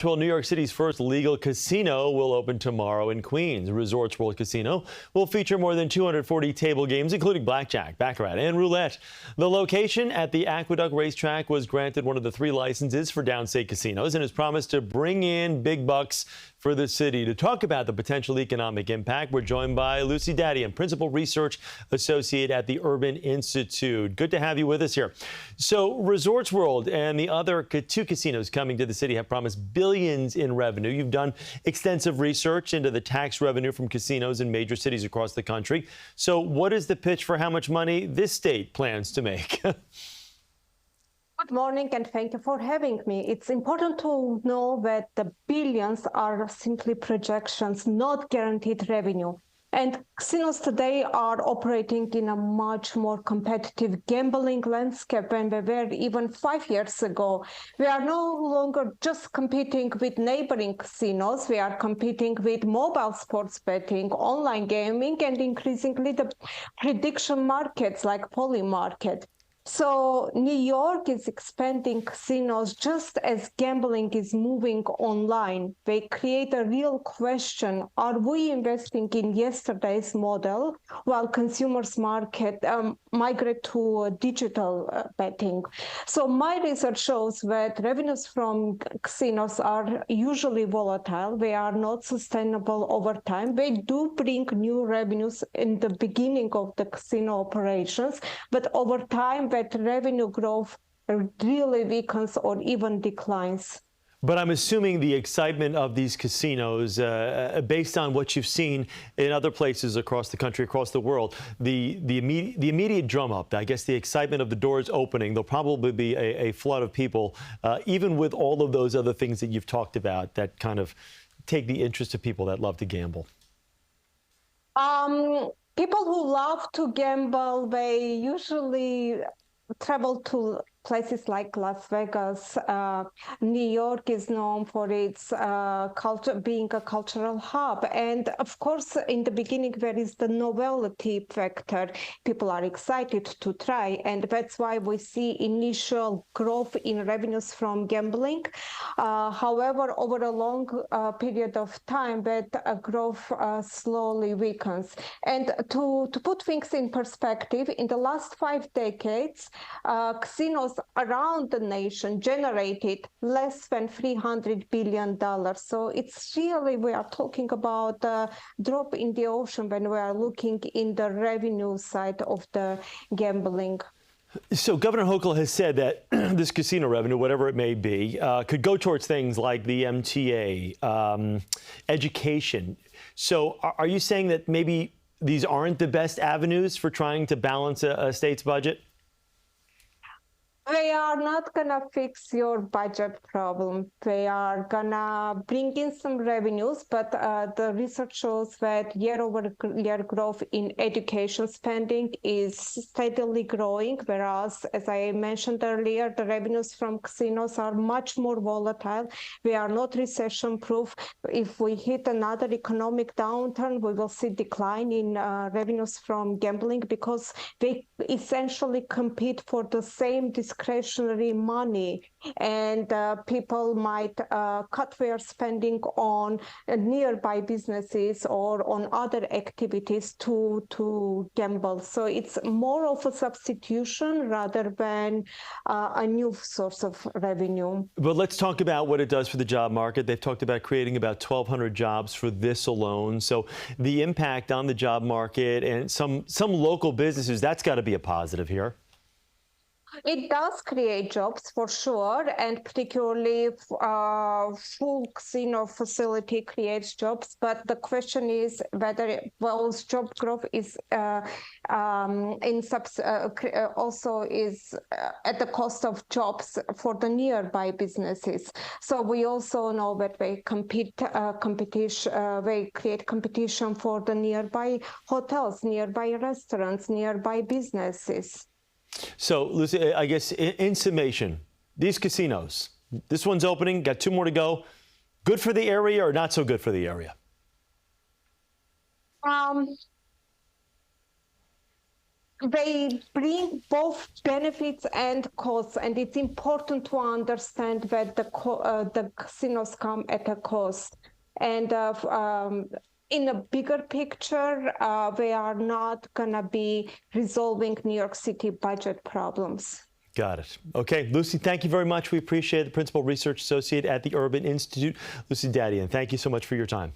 Well, New York City's first legal casino will open tomorrow in Queens. Resorts World Casino will feature more than 240 table games, including blackjack, baccarat, and roulette. The location at the Aqueduct Racetrack was granted one of the 3 licenses for downstate casinos and has promised to bring in big bucks for the city. To talk about the potential economic impact, we're joined by Lucy Dadayan, Principal Research Associate at the Urban Institute. Good to have you with us here. So Resorts World and the other 2 casinos coming to the city have promised billions in revenue. You've done extensive research into the tax revenue from casinos in major cities across the country. So what is the pitch for how much money this state plans to make? Good morning, and thank you for having me. It's important to know that the billions are simply projections, not guaranteed revenue. And casinos today are operating in a much more competitive gambling landscape than they were even 5 years ago. We are no longer just competing with neighboring casinos. We are competing with mobile sports betting, online gaming, and increasingly the prediction markets like poly market. So New York is expanding casinos just as gambling is moving online. They create a real question: are we investing in yesterday's model while consumers migrate to digital betting? So my research shows that revenues from casinos are usually volatile. They are not sustainable over time. They do bring new revenues in the beginning of the casino operations, but over time that revenue growth really weakens or even declines. But I'm assuming the excitement of these casinos, based on what you've seen in other places across the country, across the world, the immediate drum up, I guess the excitement of the doors opening, there'll probably be a flood of people, even with all of those other things that you've talked about that kind of take the interest of people that love to gamble. People who love to gamble, they usually travel to places like Las Vegas. New York is known for its culture, being a cultural hub. And of course, in the beginning, there is the novelty factor. People are excited to try. And that's why we see initial growth in revenues from gambling. However, over a long period of time, that growth slowly weakens. And to put things in perspective, in the last 5 decades, casinos around the nation generated less than $300 billion. So it's really, we are talking about a drop in the ocean when we are looking in the revenue side of the gambling. So Governor Hochul has said that this casino revenue, whatever it may be, could go towards things like the MTA, education. So are you saying that maybe these aren't the best avenues for trying to balance a state's budget? They are not going to fix your budget problem. They are going to bring in some revenues, but the research shows that year-over-year growth in education spending is steadily growing, whereas, as I mentioned earlier, the revenues from casinos are much more volatile. We are not recession-proof. If we hit another economic downturn, we will see decline in revenues from gambling because they essentially compete for the same discretionary money, and people might cut their spending on nearby businesses or on other activities to gamble. So it's more of a substitution rather than a new source of revenue. But let's talk about what it does for the job market. They've talked about creating about 1,200 jobs for this alone. So the impact on the job market and some local businesses, that's got to be a positive here. It does create jobs for sure, and particularly full casino facility creates jobs. But the question is whether those job growth is also is at the cost of jobs for the nearby businesses. So we also know that they they create competition for the nearby hotels, nearby restaurants, nearby businesses. So, Lucy, I guess in summation, these casinos, this one's opening, got 2 more to go. Good for the area or not so good for the area? they bring both benefits and costs, and it's important to understand that the casinos come at a cost. And in a bigger picture, they are not going to be resolving New York City budget problems. Got it. Okay, Lucy, thank you very much. We appreciate it. The Principal Research Associate at the Urban Institute, Lucy Dadayan. Thank you so much for your time.